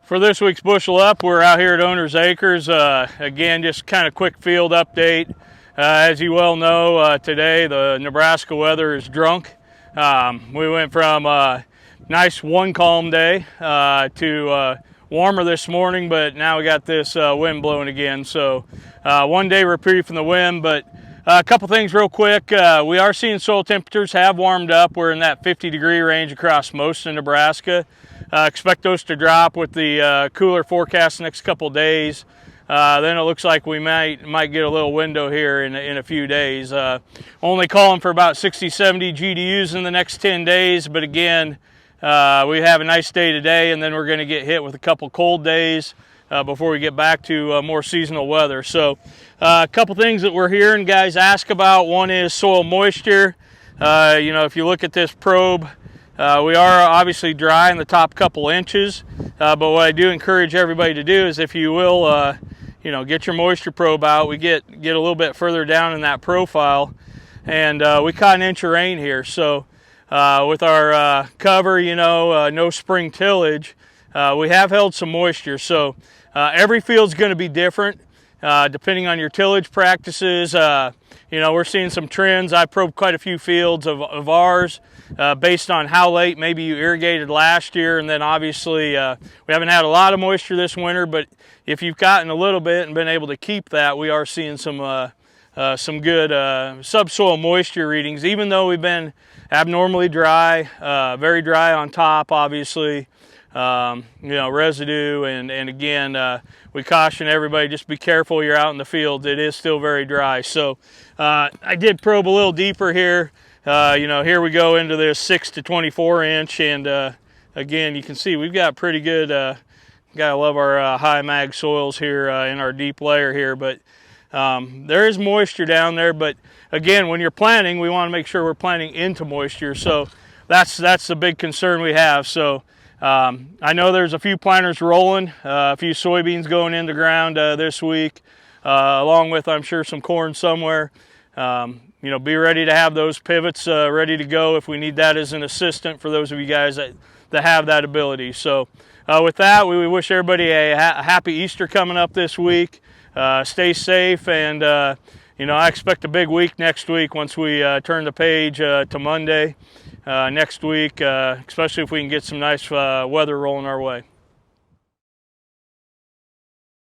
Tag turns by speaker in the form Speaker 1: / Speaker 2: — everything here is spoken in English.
Speaker 1: For this week's Bushel Up, we're out here at Owner's Acres. Again, just kind of quick field update. As you well know, today the Nebraska weather is drunk. We went from a nice one calm day to warmer this morning, but now we got this wind blowing again. So one day reprieve from the wind, but a couple things real quick. We are seeing soil temperatures have warmed up. We're in that 50-degree range across most of Nebraska. Expect those to drop with the cooler forecast the next couple days. Then it looks like we might get a little window here in a few days. Only calling for about 60-70 GDUs in the next 10 days, but again, we have a nice day today, and then we're going to get hit with a couple cold days before we get back to more seasonal weather. So a couple things that we're hearing guys ask about. One is soil moisture. If you look at this probe, we are obviously dry in the top couple inches, but what I do encourage everybody to do is, if you will, get your moisture probe out. We get a little bit further down in that profile, and we caught an inch of rain here. So with our cover, no spring tillage, we have held some moisture. So every field's going to be different depending on your tillage practices. We're seeing some trends. I probed quite a few fields of ours based on how late maybe you irrigated last year, and then obviously we haven't had a lot of moisture this winter, but if you've gotten a little bit and been able to keep that, we are seeing some good subsoil moisture readings, even though we've been abnormally dry, very dry on top, obviously. Residue, and again, we caution everybody, just be careful you're out in the field. It is still very dry. So I did probe a little deeper here. Here we go into this 6 to 24 inch, and again, you can see we've got pretty good, gotta love our high mag soils here in our deep layer here, but there is moisture down there. But again, when you're planting, we want to make sure we're planting into moisture. So that's the big concern we have. So I know there's a few planters rolling, a few soybeans going in the ground this week, along with, I'm sure, some corn somewhere. Be ready to have those pivots ready to go if we need that as an assistant for those of you guys that have that ability. So with that, we wish everybody a happy Easter coming up this week. Stay safe, and I expect a big week next week once we turn the page to Monday next week, especially if we can get some nice weather rolling our way.